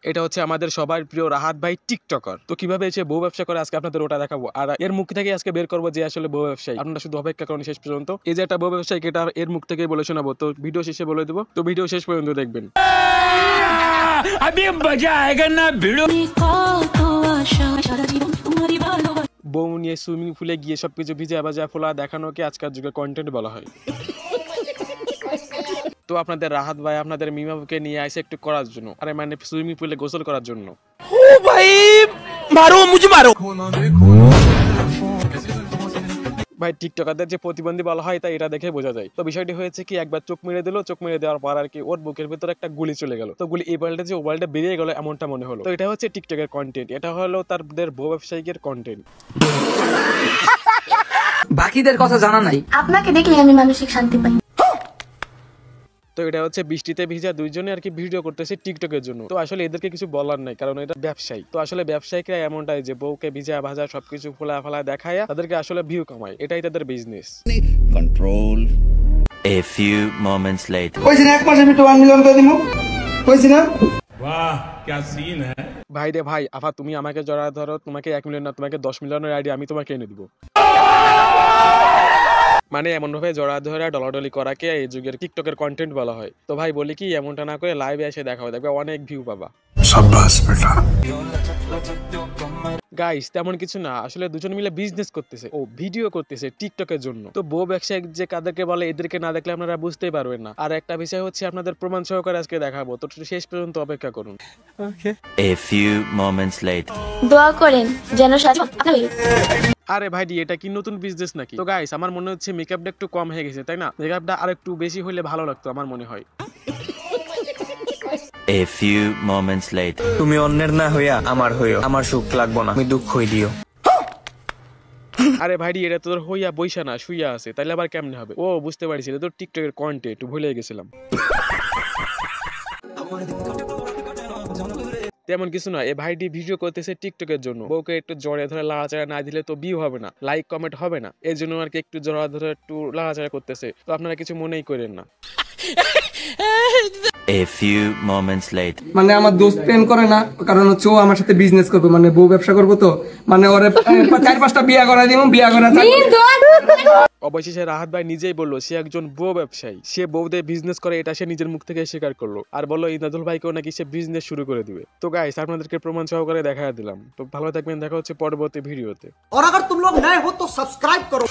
এটা হচ্ছে আমাদের সবার প্রিয় রাহাত ভাই টিকটকার। তো কিভাবে এসে বউ ব্যবসা করে আজকে আপনাদের ওটা দেখাবো, আর এর মুখ থেকে আজকে বের করবো যে আসলে বউ ব্যবসায়ী। আপনারা শুধু অপেক্ষা করুন শেষ পর্যন্ত। এই যে একটা বউ ব্যবসায়ী, এটা এর মুখ থেকে বলে শোনাবো। তো ভিডিও শেষে বলে দেবো, তো ভিডিও শেষ পর্যন্ত দেখবেন। বউ নিয়ে সুইমিং পুলে গিয়ে সবকিছু ভিজা ভাজা ফোলা দেখানোকে আজকের যুগে কন্টেন্ট বলা হয়। তো আপনাদের রাহাত ভাই আপনাদের মিমাকে নিয়ে আসে একটু করার জন্য, আরে মানে সুইমিং পুলে গোসল করার জন্য। ও ভাই মারো মুঝে মারো ভাই। টিকটকারদের যে প্রতিবন্ধী বলা হয় তাই এটা দেখে বোঝা যায়। তো বিষয়টি হয়েছে কি, একবার চোখ মেরে দিল, চোখ মেরে দেওয়ার পর আর কি ওর বুকের ভিতরে একটা গুলি চলে গেল। তো গুলি এই ওয়ার্ল্ডে যে ওয়ার্ল্ডে বেরিয়ে গেল এমনটা মনে হলো। তো এটা হচ্ছে টিকটকের কন্টেন্ট, এটা হলো তাদের বউ ব্যবসায়ীদের কন্টেন্ট। বাকিদের কথা জানা নাই, আপনাকে দেখলে আমি মানসিক শান্তি পাই। তো এটা হচ্ছে বৃষ্টিতে ভিজা দুইজনে আর কি ভিডিও করতেছে টিকটকের জন্য। তো আসলে এদেরকে কিছু বলার নাই, কারণ এটা ব্যবসায়ী। তো আসলে ব্যবসায়ীরা এমনটাই যে বউকে ভিজা ভাজা সবকিছু ফোলা ফেলা দেখায় তাদেরকে আসলে ভিউ কামায়, এটাই তাদের business. Control. A few moments later. কইছি না এক মাসে আমি 1 মিলিয়ন করে দিমু, কইছি না। বাহ কি সিন है। ভাই রে ভাই, আফা তুমি আমাকে জড়া ধরো, তোমাকে 1 মিলিয়ন না তোমাকে 10 মিলিয়নের আইডি আমি তোমাকে এনে দিব। মানে এমন ভাবে জড়া ধরে ডলাডলি করাকে এই যুগের টিকটকের কন্টেন্ট বলা হয়। তো ভাই বলি কি, এমনটা না করে লাইভে এসে দেখা হয়, দেখবে অনেক ভিউ পাবা। শাবাশ বেটা। গাইস তেমন কিছু না, আসলে দুজন মিলে বিজনেস করতেছে, ও ভিডিও করতেছে টিকটকের জন্য। তো বউ ব্যবসায়ী যে কাদেরকে বলে এদেরকে না দেখলে আপনারা বুঝতেই পারবেন না। আর একটা বিষয় হচ্ছে আপনাদের প্রমাণ সহকারে আজকে দেখাবো, তো শেষ পর্যন্ত অপেক্ষা করুন। A few moments later. দোয়া করেন যেন সাথে আরে ভাই এটা কি নতুন বিজনেস নাকি? তো গাইস আমার মনে হচ্ছে মেকআপটা একটু কম হয়ে গেছে, তাই না? মেকআপটা আর একটু বেশি হলে ভালো লাগতো আমার মনে হয়। A few moments later. তুমি অন্যের না হইয়া আমার হইও, আমার সুখ লাগবো না, তুমি দুঃখই দিও। আরে ভাই এটা তোর হইয়া বইসা না শুইয়া আছে, তাইলে আবার কেমনে হবে? ও বুঝতে পারছি, এটা তো টিকটকের কন্টেন্ট, একটু ভুলে গেছিলাম। তেমন কিছু না, এই ভাইটি ভিডিও করতেছে টিকটকের জন্য। বউকে একটু জড়ে ধরে লাড়াচাড়া না দিলে তো ভিউ হবে না, লাইক কমেন্ট হবে না, এই জন্য আর কি একটু জড়া ধরে একটু লাড়াচাড়া করতেছে। তো আপনারা কিছু মনেই করেন না। A few moments later. মানে আমার দোস্ত প্রেম করে না, কারণ হচ্ছে ও আমার সাথে বিজনেস করবে, মানে বউ ব্যবসা করবো। তো মানে ওরে 4-5টা বিয়া করাই দিমু, বিয়া করা অবশেষে রাহাত ভাই নিজেই বললো সে একজন বউ ব্যবসায়ী, সে বউদের বিজনেস করে, এটা সে নিজের মুখ থেকে স্বীকার করলো। আর বললো ইনাদুল ভাইকেও নাকি সে বিজনেস শুরু করে দিবে। তো গাইস আপনাদেরকে প্রমাণ সহকারে দেখা দিলাম। তো ভালো থাকবেন, দেখা হচ্ছে পরবর্তী ভিডিওতে। और अगर तुम लोग नए हो तो सब्सक्राइब करो।